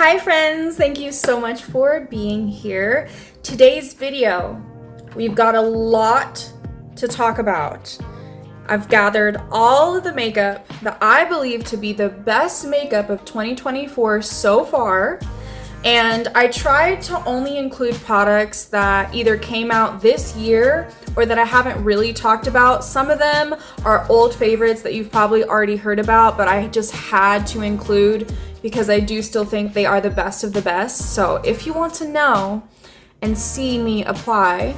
Hi friends, thank you so much for being here. Today's video, we've got a lot to talk about. I've gathered all of the makeup that I believe to be the best makeup of 2024 so far, and I tried to only include products that either came out this year or that I haven't really talked about. Some of them are old favorites that you've probably already heard about, but I just had to include because I do still think they are the best of the best. So if you want to know and see me apply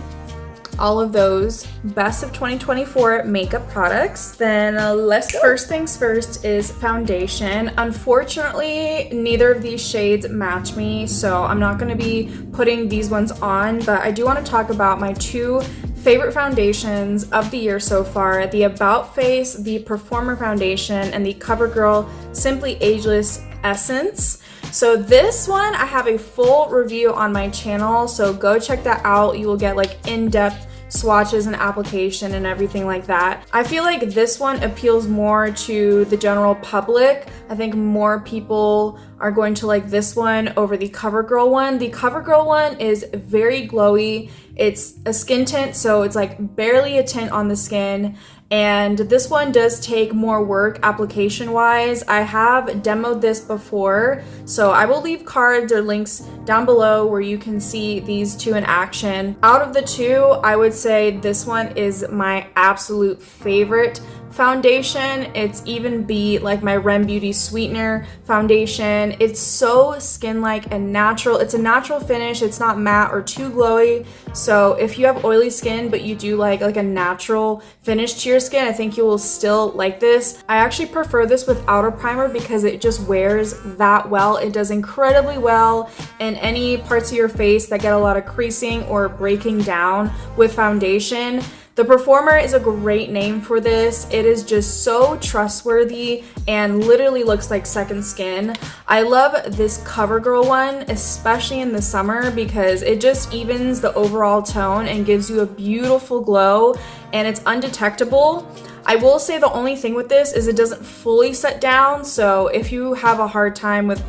all of those best of 2024 makeup products, then let's go. First things first is foundation. Unfortunately, neither of these shades match me, so I'm not gonna be putting these ones on, but I do want to talk about my two favorite foundations of the year so far: the About Face, the Performer Foundation, and the Covergirl Simply Ageless Essence. So this one, I have a full review on my channel, so go check that out. You will get like in-depth swatches and application and everything like that. I feel like this one appeals more to the general public. I think more people are going to like this one over the Covergirl one. The Covergirl one is very glowy. It's a skin tint, so it's like barely a tint on the skin. And this one does take more work application wise. I have demoed this before, so I will leave cards or links down below where you can see these two in action. Out of the two, I would say this one is my absolute favorite foundation. It's even beat like my Rem Beauty Sweetener Foundation. It's so skin-like and natural. It's a natural finish. It's not matte or too glowy. So if you have oily skin but you do like a natural finish to your skin, I think you will still like this. I actually prefer this without a primer because it just wears that well. It does incredibly well in any parts of your face that get a lot of creasing or breaking down with foundation. The Performer is a great name for this. It is just so trustworthy and literally looks like second skin. I love this Covergirl one, especially in the summer, because it just evens the overall tone and gives you a beautiful glow, and it's undetectable. I will say the only thing with this is it doesn't fully set down, so if you have a hard time with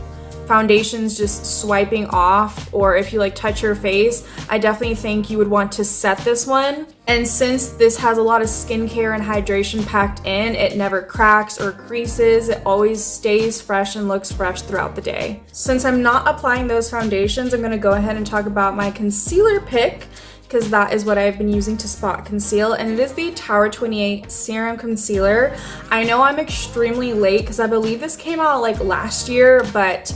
foundations just swiping off, or if you like touch your face, I definitely think you would want to set this one. And since this has a lot of skincare and hydration packed in, it never cracks or creases. It always stays fresh and looks fresh throughout the day. Since I'm not applying those foundations, I'm going to go ahead and talk about my concealer pick, because that is what I've been using to spot conceal, and it is the Tower 28 Serum Concealer. I know I'm extremely late because I believe this came out like last year, but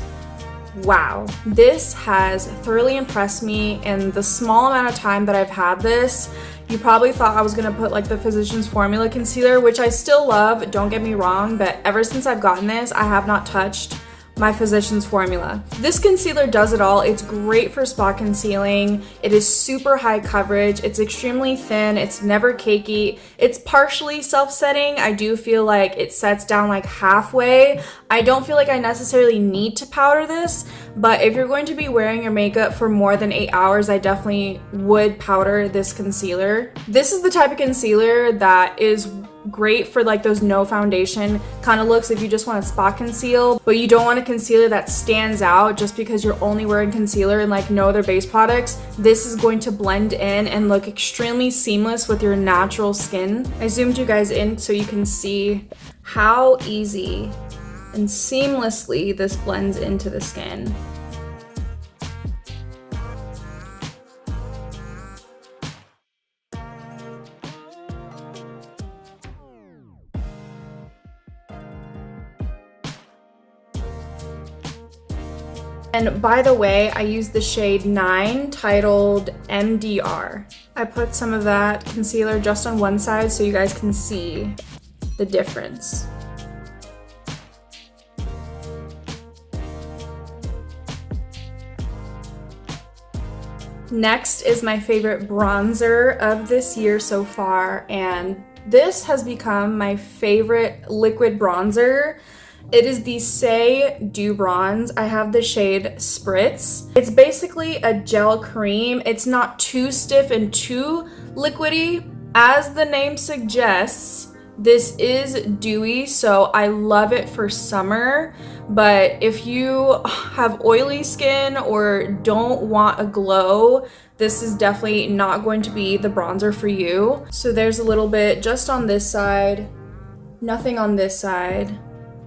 wow, this has thoroughly impressed me in the small amount of time that I've had this. You probably thought I was gonna put like the Physicians Formula concealer, which I still love, don't get me wrong, but ever since I've gotten this, I have not touched my Physicians Formula. This concealer does it all. It's great for spot concealing. It is super high coverage. It's extremely thin. It's never cakey. It's partially self-setting. I do feel like it sets down like halfway. I don't feel like I necessarily need to powder this, but if you're going to be wearing your makeup for more than 8 hours, I definitely would powder this concealer. This is the type of concealer that is great for like those no foundation kind of looks if you just want to spot conceal, but you don't want a concealer that stands out just because you're only wearing concealer and like no other base products. This is going to blend in and look extremely seamless with your natural skin. I zoomed you guys in so you can see how easy and seamlessly this blends into the skin. And by the way, I used the shade 9 titled MDR. I put some of that concealer just on one side so you guys can see the difference. Next is my favorite bronzer of this year so far, and this has become my favorite liquid bronzer. It is the Say Dew Bronze. I have the shade Spritz. It's basically a gel cream. It's not too stiff and too liquidy. As the name suggests, This is dewy, so I love it for summer, but if you have oily skin or don't want a glow, this is definitely not going to be the bronzer for you. So there's a little bit just on this side, nothing on this side.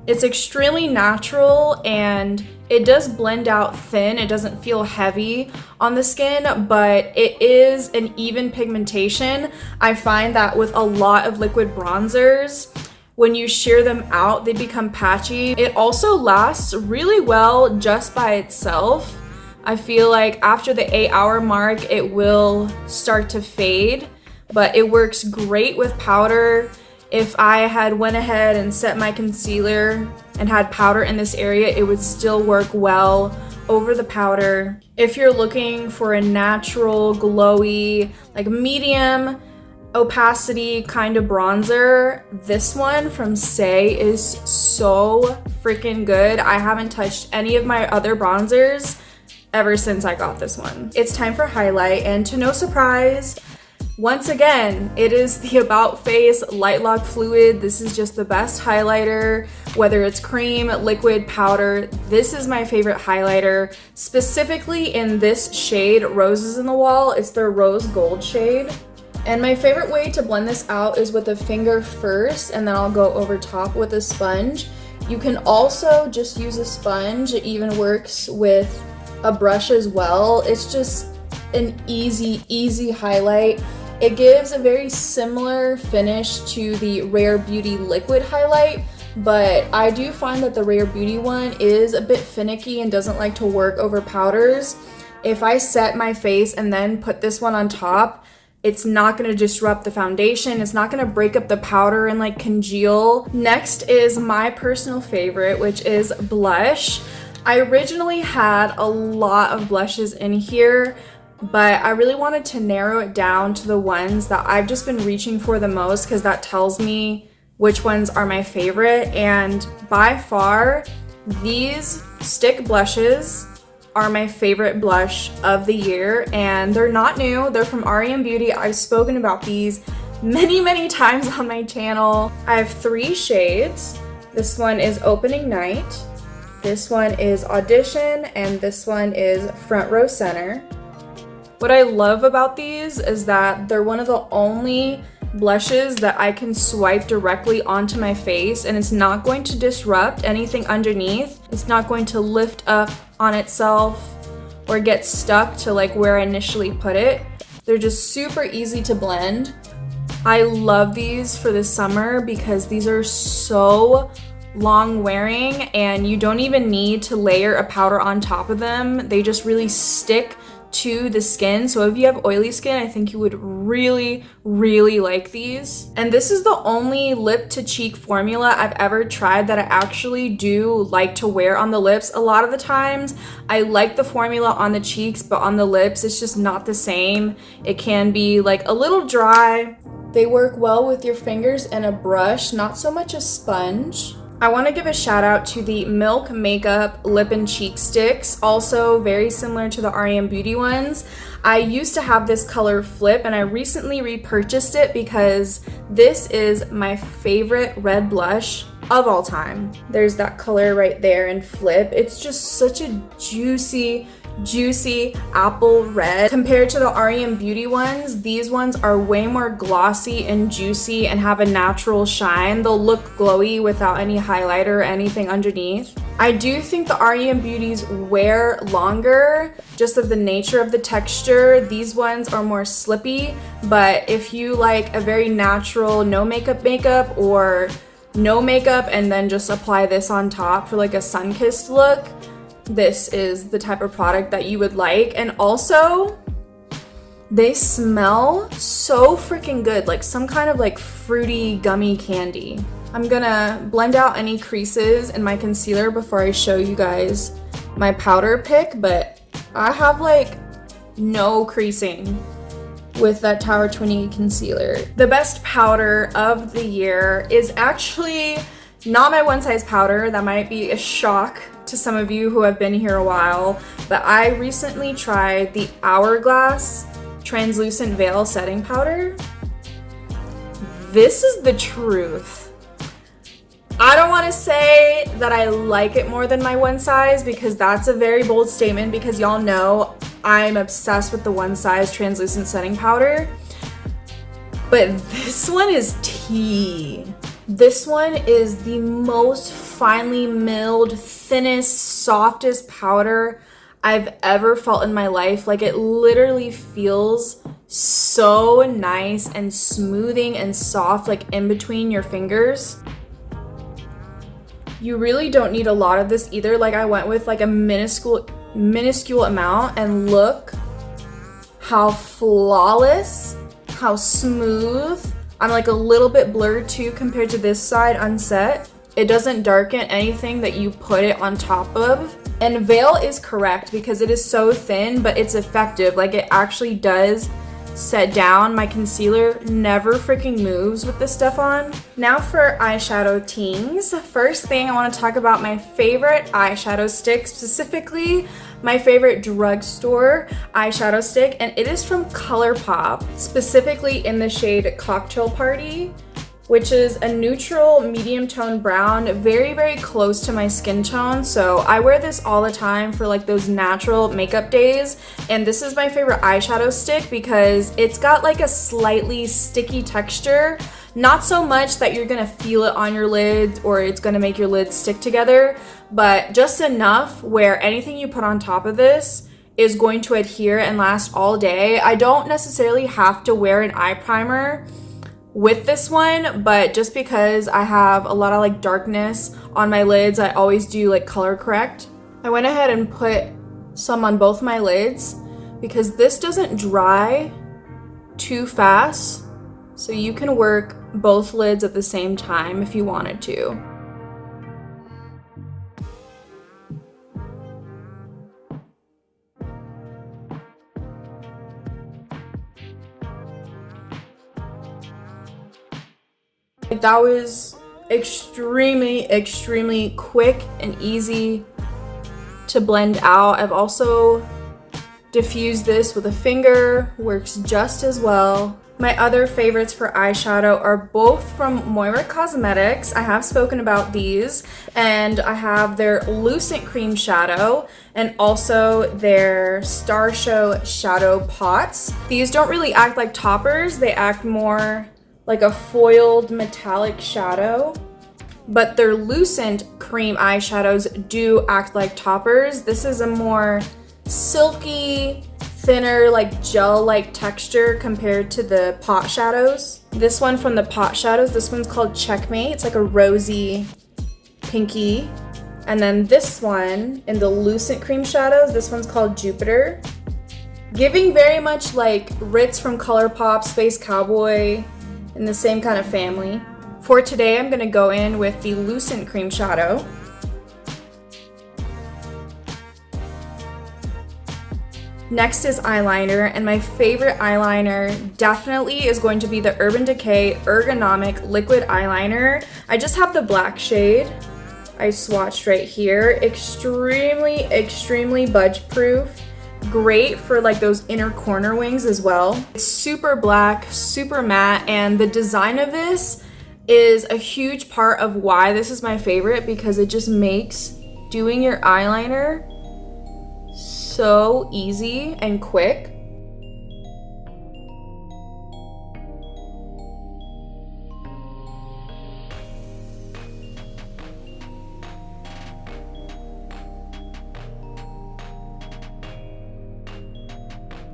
It's extremely natural and it does blend out thin. It doesn't feel heavy on the skin, but it is an even pigmentation. I find that with a lot of liquid bronzers, when you shear them out, they become patchy. It also lasts really well just by itself. I feel like after the 8-hour mark, it will start to fade, but it works great with powder. If I had went ahead and set my concealer and had powder in this area, it would still work well over the powder. If you're looking for a natural, glowy, like medium opacity kind of bronzer, this one from Say is so freaking good. I haven't touched any of my other bronzers ever since I got this one. It's time for highlight, and to no surprise, once again, it is the About Face Light Lock Fluid. This is just the best highlighter, whether it's cream, liquid, powder. This is my favorite highlighter, specifically in this shade, Roses in the Wall. It's their rose gold shade. And my favorite way to blend this out is with a finger first, and then I'll go over top with a sponge. You can also just use a sponge. It even works with a brush as well. It's just an easy highlight. It gives a very similar finish to the Rare Beauty liquid highlight, but I do find that the Rare Beauty one is a bit finicky and doesn't like to work over powders. If I set my face and then put this one on top, it's not going to disrupt the foundation. It's not going to break up the powder and like congeal. Next is my personal favorite, which is blush. I originally had a lot of blushes in here, but I really wanted to narrow it down to the ones that I've just been reaching for the most, because that tells me which ones are my favorite. And by far, these stick blushes are my favorite blush of the year, and they're not new. They're from REM Beauty. I've spoken about these many times on my channel. I have 3 shades. This one is Opening Night, this one is Audition, and this one is Front Row Center. What I love about these is that they're one of the only blushes that I can swipe directly onto my face, and it's not going to disrupt anything underneath. It's not going to lift up on itself or get stuck to like where I initially put it. They're just super easy to blend. I love these for the summer because these are so long wearing and you don't even need to layer a powder on top of them. They just really stick to the skin. So if you have oily skin, I think you would really like these. And this is the only lip to cheek formula I've ever tried that I actually do like to wear on the lips. A lot of the times I like the formula on the cheeks, but on the lips it's just not the same. It can be like a little dry. They work well with your fingers and a brush, not so much a sponge. I want to give a shout out to the Milk Makeup Lip and Cheek Sticks, also very similar to the REM Beauty ones. I used to have this color Flip and I recently repurchased it because this is my favorite red blush of all time. There's that color right there in Flip. It's just such a juicy apple red. Compared to the REM Beauty ones, these ones are way more glossy and juicy and have a natural shine. They'll look glowy without any highlighter or anything underneath. I do think the REM Beauties wear longer, just of the nature of the texture. These ones are more slippy, but if you like a very natural no makeup or no makeup and then just apply this on top for like a sun-kissed look, this is the type of product that you would like. And also, they smell so freaking good, like some kind of like fruity gummy candy. I'm gonna blend out any creases in my concealer before I show you guys my powder pick, but I have like no creasing with that Tower 20 concealer. The best powder of the year is actually not my one size powder. That might be a shock to some of you who have been here a while, but I recently tried the Hourglass Translucent Veil Setting Powder. this is the truth. I don't want to say that I like it more than my One Size because that's a very bold statement, because y'all know I'm obsessed with the One Size translucent setting powder. But this one is tea. This one is the most finely milled, thinnest, softest powder I've ever felt in my life. Like, it literally feels so nice and smoothing and soft, like in between your fingers. You really don't need a lot of this either. Like, I went with like a minuscule amount, and look how flawless, how smooth. I'm like a little bit blurred too compared to this side unset. It doesn't darken anything that you put it on top of. And veil is correct because it is so thin, but it's effective. Like, it actually does set down. My concealer never freaking moves with this stuff on. Now for eyeshadow tings. First thing, I want to talk about my favorite eyeshadow stick, specifically my favorite drugstore eyeshadow stick, and it is from ColourPop, specifically in the shade Cocktail Party, which is a neutral medium tone brown, very, very close to my skin tone. So I wear this all the time for like those natural makeup days. And this is my favorite eyeshadow stick because it's got like a slightly sticky texture. Not so much that you're gonna feel it on your lids or it's gonna make your lids stick together, but just enough where anything you put on top of this is going to adhere and last all day. I don't necessarily have to wear an eye primer with this one, but just because I have a lot of like darkness on my lids, I always do like color correct. I went ahead and put some on both my lids because this doesn't dry too fast, so you can work both lids at the same time if you wanted to. That was extremely quick and easy to blend out. I've also diffused this with a finger, works just as well. My other favorites for eyeshadow are both from Moira Cosmetics. I have spoken about these, and I have their Lucent Cream Shadow and also their Star Show Shadow Pots. These don't really act like toppers, they act more like a foiled metallic shadow, but their Lucent Cream eyeshadows do act like toppers. This is a more silky, thinner, like gel-like texture compared to the pot shadows. This one from the pot shadows, this one's called Checkmate. It's like a rosy pinky. And then this one in the Lucent Cream shadows, this one's called Jupiter. Giving very much like Ritz from ColourPop, Space Cowboy, in the same kind of family. For today, I'm gonna go in with the Lucent Cream Shadow. Next is eyeliner, and my favorite eyeliner definitely is going to be the Urban Decay Ergonomic Liquid Eyeliner. I just have the black shade. I swatched right here. Extremely budge proof. Great for like those inner corner wings as well. It's super black, super matte, and the design of this is a huge part of why this is my favorite, because it just makes doing your eyeliner so easy and quick.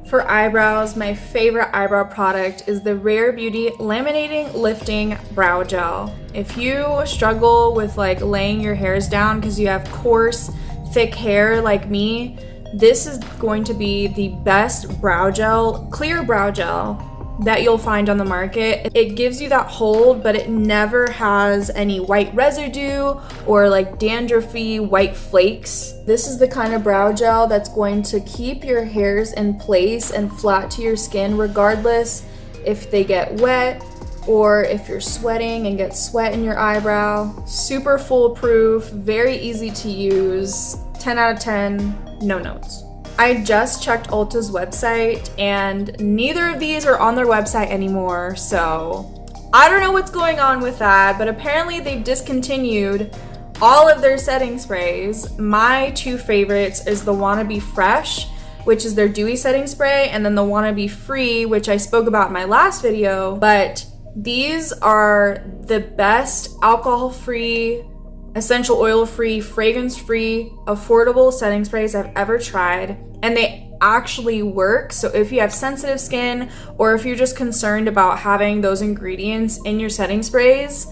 For eyebrows, my favorite eyebrow product is the Rare Beauty Laminating Lifting Brow Gel. If you struggle with like laying your hairs down because you have coarse, thick hair like me, this is going to be the best brow gel, clear brow gel that you'll find on the market. It gives you that hold, but it never has any white residue or like dandruffy white flakes. This is the kind of brow gel that's going to keep your hairs in place and flat to your skin regardless if they get wet or if you're sweating and get sweat in your eyebrow. Super foolproof, very easy to use, 10 out of 10, no notes. I just checked Ulta's website and neither of these are on their website anymore, so I don't know what's going on with that, but apparently they've discontinued all of their setting sprays. My two favorites is the Wannabe Fresh, which is their dewy setting spray, and then the Wannabe Free, which I spoke about in my last video. But these are the best alcohol-free, essential oil-free, fragrance-free, affordable setting sprays I've ever tried, and they actually work. So if you have sensitive skin, or if you're just concerned about having those ingredients in your setting sprays,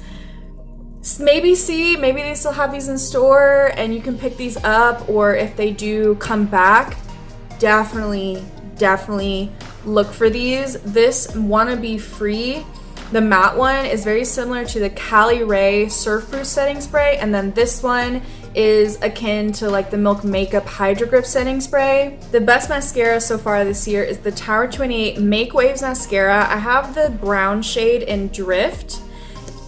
maybe they still have these in store and you can pick these up, or if they do come back, definitely look for these. This Wannabe Free, the matte one, is very similar to the Cali Ray Surf Proof setting spray, and then this one is akin to like the Milk Makeup Hydro Grip setting spray. The best mascara so far this year is the Tower 28 Make Waves mascara. I have the brown shade in Drift.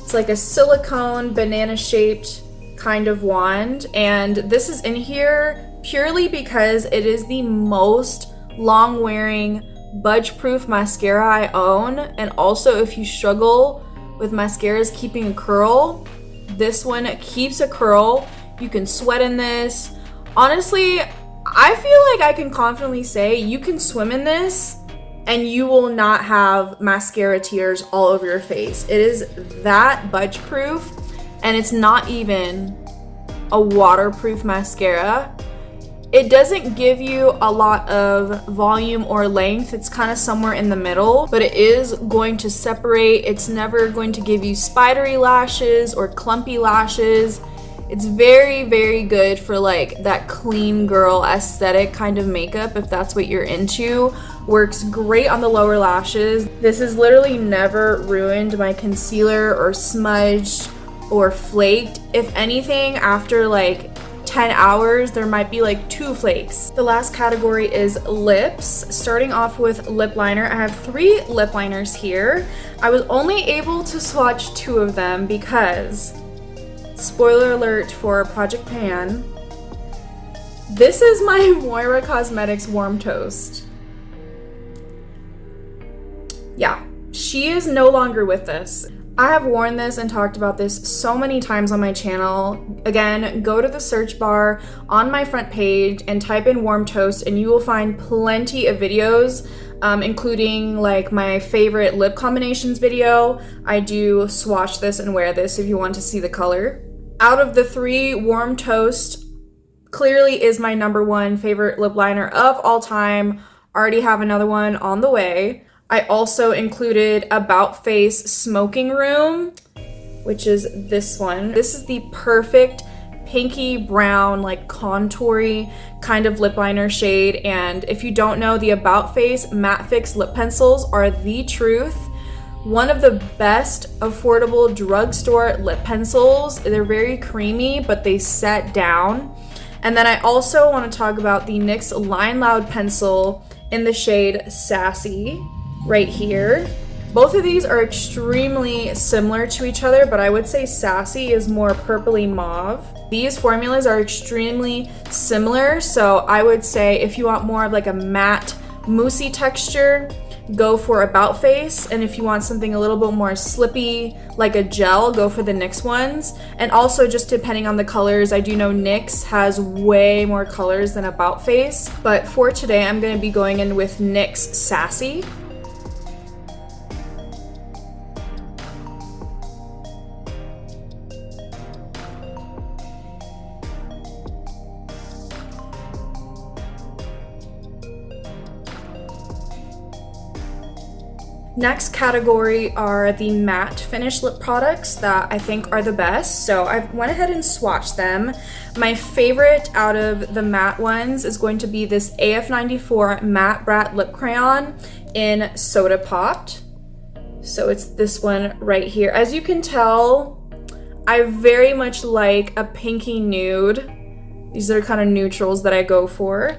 It's like a silicone banana shaped kind of wand, and this is in here purely because it is the most long wearing budge proof mascara I own. And also, if you struggle with mascaras keeping a curl, this one keeps a curl. You can sweat in this. Honestly, I feel like I can confidently say you can swim in this and you will not have mascara tears all over your face. It is that budge proof, and it's not even a waterproof mascara. It doesn't give you a lot of volume or length. It's kind of somewhere in the middle, but it is going to separate. It's never going to give you spidery lashes or clumpy lashes. It's very good for like that clean girl aesthetic kind of makeup, if that's what you're into. Works great on the lower lashes. This has literally never ruined my concealer or smudged or flaked. If anything, after like 10 hours, there might be like 2 flakes. The last category is lips. Starting off with lip liner, I have 3 lip liners here. I was only able to swatch 2 of them because, spoiler alert for Project Pan, this is my Moira Cosmetics Warm Toast. Yeah, she is no longer with us. I have worn this and talked about this so many times on my channel. Again, go to the search bar on my front page and type in Warm Toast and you will find plenty of videos, including like my favorite lip combinations video. I do swatch this and wear this if you want to see the color. Out of the 3, Warm Toast clearly is my #1 favorite lip liner of all time. Already have another one on the way. I also included About Face Smoking Room, which is this one. This is the perfect pinky brown, like contoury kind of lip liner shade. And if you don't know, the About Face Matte Fix lip pencils are the truth. One of the best affordable drugstore lip pencils. They're very creamy, but they set down. And then I also want to talk about the NYX Line Loud pencil in the shade Sassy right here. Both of these are extremely similar to each other, but I would say Sassy is more purpley mauve. These formulas are extremely similar, so I would say if you want more of like a matte, moussey texture, go for About Face, and if you want something a little bit more slippy, like a gel, go for the NYX ones. And also, just depending on the colors, I do know NYX has way more colors than About Face, but for today, I'm going to be going in with NYX Sassy. Next category are the matte finish lip products that I think are the best. So I went ahead and swatched them. My favorite out of the matte ones is going to be this AF94 Matte Brat Lip Crayon in Soda Popped. So it's this one right here. As you can tell, I very much like a pinky nude. These are kind of neutrals that I go for.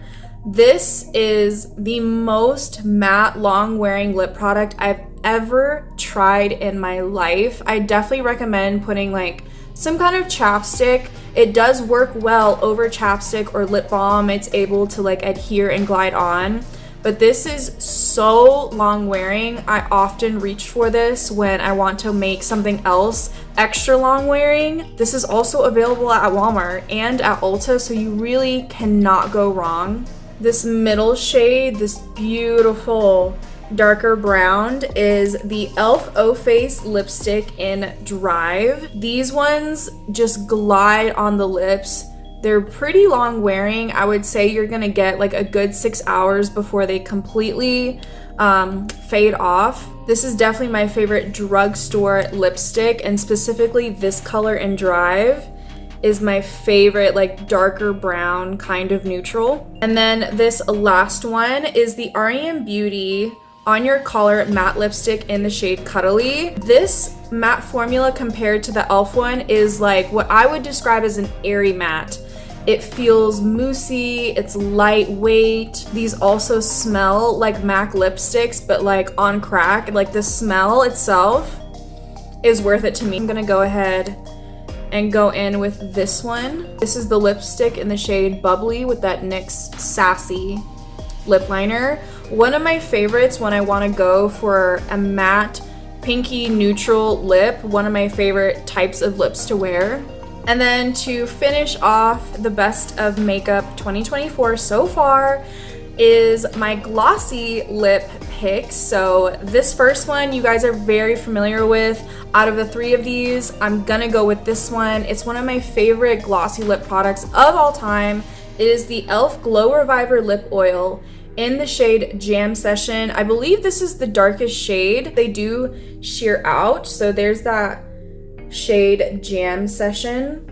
This is the most matte, long-wearing lip product I've ever tried in my life. I definitely recommend putting like some kind of chapstick. It does work well over chapstick or lip balm. It's able to like adhere and glide on. but this is so long wearing. I often reach for this when I want to make something else extra long wearing. This is also available at Walmart and at Ulta, so you really cannot go wrong. This middle shade, this beautiful darker brown, is the e.l.f. O-Face lipstick in Drive. These ones just glide on the lips. They're pretty long wearing. I would say you're gonna get like a good 6 hours before they completely fade off. This is definitely my favorite drugstore lipstick, and specifically this color in Drive is my favorite, like darker brown kind of neutral. And then this last one is the R.E.M. Beauty On Your Collar matte lipstick in the shade Cuddly. This matte formula compared to the e.l.f. one is like what I would describe as an airy matte. It feels moussey, it's lightweight. These also smell like MAC lipsticks, but like on crack. Like the smell itself is worth it to me. I'm gonna go ahead and go in with this one. This is the lipstick in the shade Bubbly with that NYX Sassy lip liner. One of my favorites when I wanna go for a matte pinky neutral lip, one of my favorite types of lips to wear. And then to finish off the best of makeup 2024 so far is my glossy lip pick. So this first one you guys are very familiar with. Out of the three of these, I'm gonna go with this one. It's one of my favorite glossy lip products of all time. It is the e.l.f. Glow Reviver Lip Oil in the shade Jam Session. I believe this is the darkest shade. They do sheer out, so there's that shade Jam Session.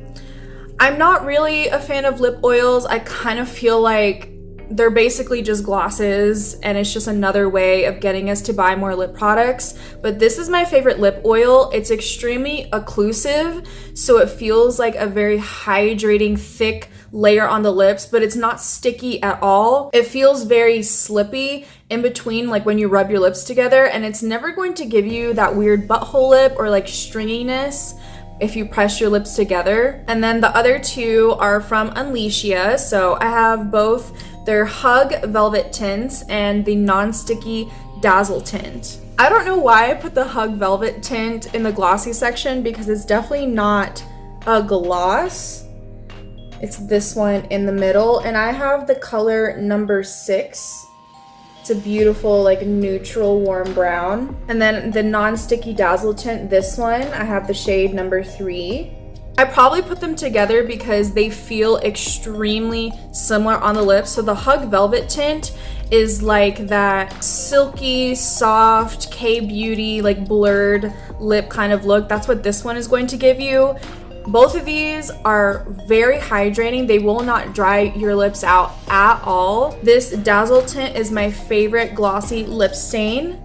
I'm not really a fan of lip oils. I kind of feel like they're basically just glosses and it's just another way of getting us to buy more lip products. But this is my favorite lip oil. It's extremely occlusive, so it feels like a very hydrating, thick layer on the lips, but it's not sticky at all. It feels very slippy in between, like when you rub your lips together, and it's never going to give you that weird butthole lip or like stringiness if you press your lips together. And then the other two are from Unleashia. So I have both their Hug Velvet tints and the non-sticky Dazzle tint. I don't know why I put the Hug Velvet tint in the glossy section because it's definitely not a gloss. It's this one in the middle, and I have the color number 6. It's a beautiful like neutral warm brown. And then the non-sticky Dazzle tint, this one, I have the shade number 3. I probably put them together because they feel extremely similar on the lips. So the Hug Velvet tint is like that silky, soft, K-beauty, like blurred lip kind of look. That's what this one is going to give you. Both of these are very hydrating. They will not dry your lips out at all. This Dazzle tint is my favorite glossy lip stain.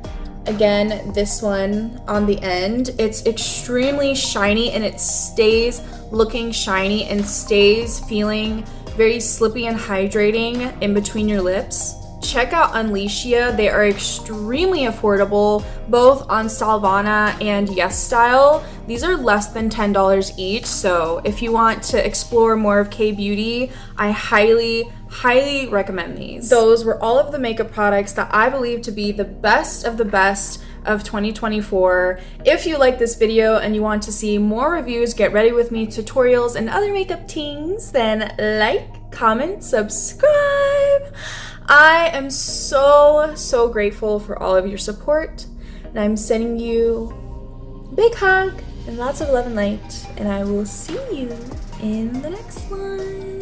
Again, this one on the end. It's extremely shiny and it stays looking shiny and stays feeling very slippy and hydrating in between your lips. Check out Unleashia. They are extremely affordable, both on Salvana and YesStyle. These are less than $10 each, so if you want to explore more of K-beauty, I highly recommend these. Those were all of the makeup products that I believe to be the best of 2024. If you like this video and you want to see more reviews, get ready with me, tutorials, and other makeup things, then like, comment, subscribe. I am so grateful for all of your support, and I'm sending you a big hug and lots of love and light, and I will see you in the next one.